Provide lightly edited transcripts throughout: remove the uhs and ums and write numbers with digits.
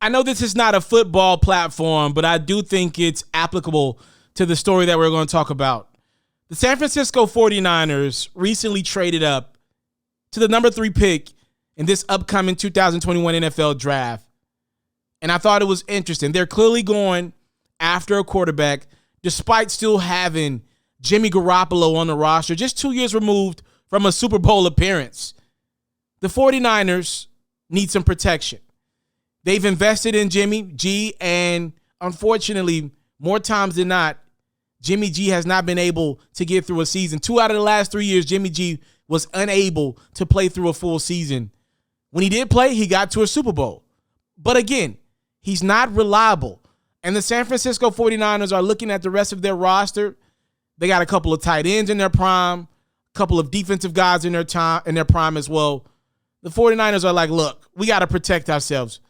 I know this is not a football platform, but I do think it's applicable to the story that we're going to talk about. The San Francisco 49ers recently traded up to the number 3 pick in this upcoming 2021 NFL draft. And I thought it was interesting. They're clearly going after a quarterback, despite still having Jimmy Garoppolo on the roster, just 2 years removed from a Super Bowl appearance. The 49ers need some protection. They've invested in Jimmy G, and unfortunately, more times than not, Jimmy G has not been able to get through a season. 2 out of the last 3 years, Jimmy G was unable to play through a full season. When he did play, he got to a Super Bowl. But again, he's not reliable. And the San Francisco 49ers are looking at the rest of their roster. They got a couple of tight ends in their prime, a couple of defensive guys in their prime as well. The 49ers are like, look, we got to protect ourselves.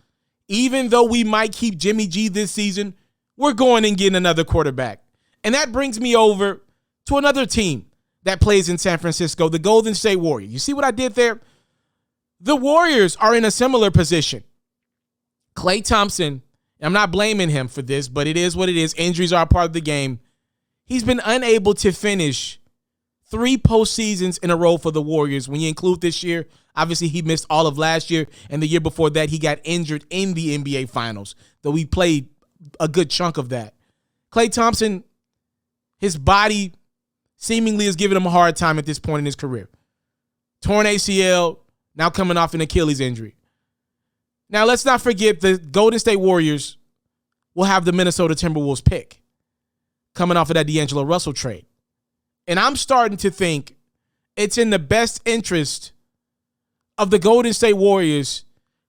Even though we might keep Jimmy G this season, we're going and getting another quarterback. And that brings me over to another team that plays in San Francisco, the Golden State Warriors. You see what I did there? The Warriors are in a similar position. Klay Thompson, I'm not blaming him for this, but it is what it is. Injuries are a part of the game. He's been unable to finish 3 postseasons in a row for the Warriors. When you include this year, obviously he missed all of last year, and the year before that he got injured in the NBA Finals, though he played a good chunk of that. Klay Thompson, his body seemingly is giving him a hard time at this point in his career. Torn ACL, now coming off an Achilles injury. Now, let's not forget the Golden State Warriors will have the Minnesota Timberwolves pick coming off of that D'Angelo Russell trade. And I'm starting to think it's in the best interest of the Golden State Warriors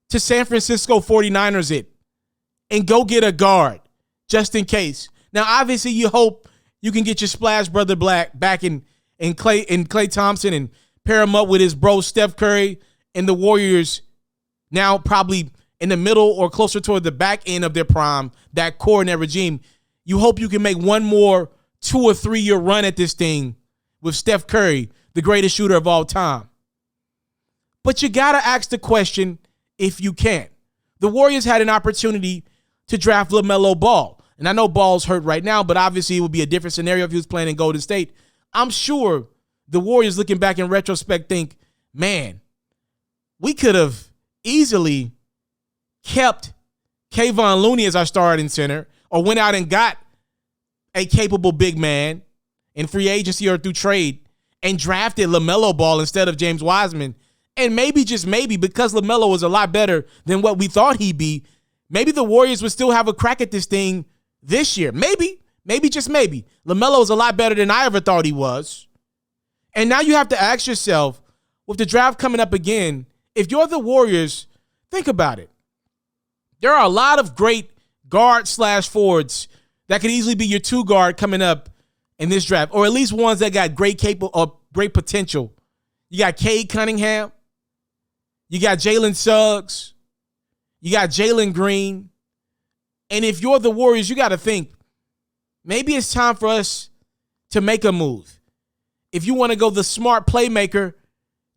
to San Francisco 49ers it and go get a guard just in case. Now, obviously, you hope you can get your splash brother back in Klay Thompson and pair him up with his bro Steph Curry, and the Warriors now probably in the middle or closer toward the back end of their prime, that core and that regime. You hope you can make one more 2 or 3 year run at this thing with Steph Curry, the greatest shooter of all time. But you got to ask the question if you can. The Warriors had an opportunity to draft LaMelo Ball. And I know Ball's hurt right now, but obviously it would be a different scenario if he was playing in Golden State. I'm sure the Warriors, looking back in retrospect, think, man, we could have easily kept Kayvon Looney as our starting center, or went out and got a capable big man in free agency or through trade and drafted LaMelo Ball instead of James Wiseman. And maybe, just maybe, because LaMelo was a lot better than what we thought he'd be, maybe the Warriors would still have a crack at this thing this year. Maybe, just maybe. LaMelo is a lot better than I ever thought he was. And now you have to ask yourself, with the draft coming up again, if you're the Warriors, think about it. There are a lot of great guard/forwards that could easily be your 2 guard coming up in this draft, or at least ones that got great potential. You got Cade Cunningham. You got Jalen Suggs. You got Jalen Green. And if you're the Warriors, you got to think, maybe it's time for us to make a move. If you want to go the smart playmaker,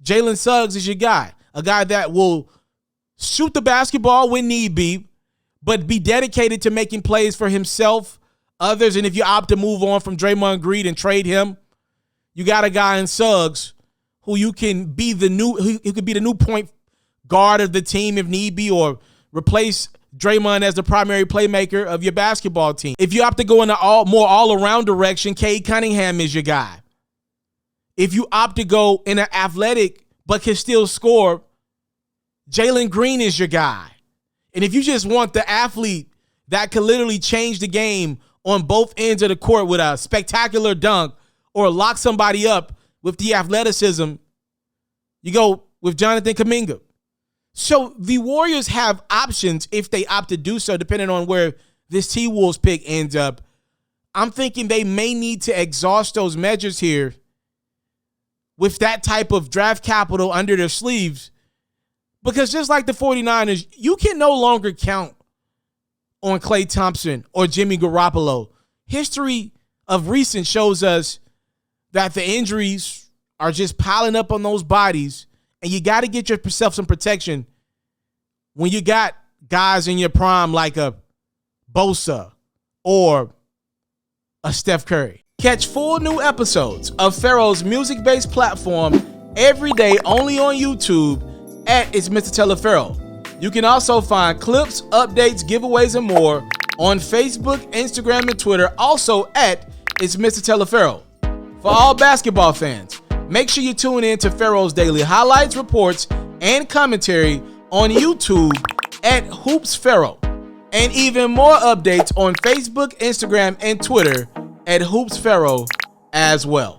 Jalen Suggs is your guy. A guy that will shoot the basketball when need be, but be dedicated to making plays for himself, others. And if you opt to move on from Draymond Green and trade him, you got a guy in Suggs who you can be who could be the new point guard of the team if need be, or replace Draymond as the primary playmaker of your basketball team. If you opt to go in a more all-around direction, Cade Cunningham is your guy. If you opt to go in an athletic but can still score, Jalen Green is your guy. And if you just want the athlete that could literally change the game on both ends of the court with a spectacular dunk or lock somebody up with the athleticism, you go with Jonathan Kuminga. So the Warriors have options if they opt to do so, depending on where this T-Wolves pick ends up. I'm thinking they may need to exhaust those measures here with that type of draft capital under their sleeves. Because just like the 49ers, you can no longer count on Klay Thompson or Jimmy Garoppolo. History of recent shows us that the injuries are just piling up on those bodies, and you got to get yourself some protection when you got guys in your prime like a Bosa or a Steph Curry. Catch full new episodes of FERRO's music-based platform every day only on YouTube at It's Mr. Taliaferro. You can also find clips, updates, giveaways, and more on Facebook, Instagram, and Twitter, also at It's Mr. Taliaferro. For all basketball fans, make sure you tune in to FERRO's daily highlights, reports, and commentary on YouTube at FERRO, and even more updates on Facebook, Instagram, and Twitter at FERRO as well.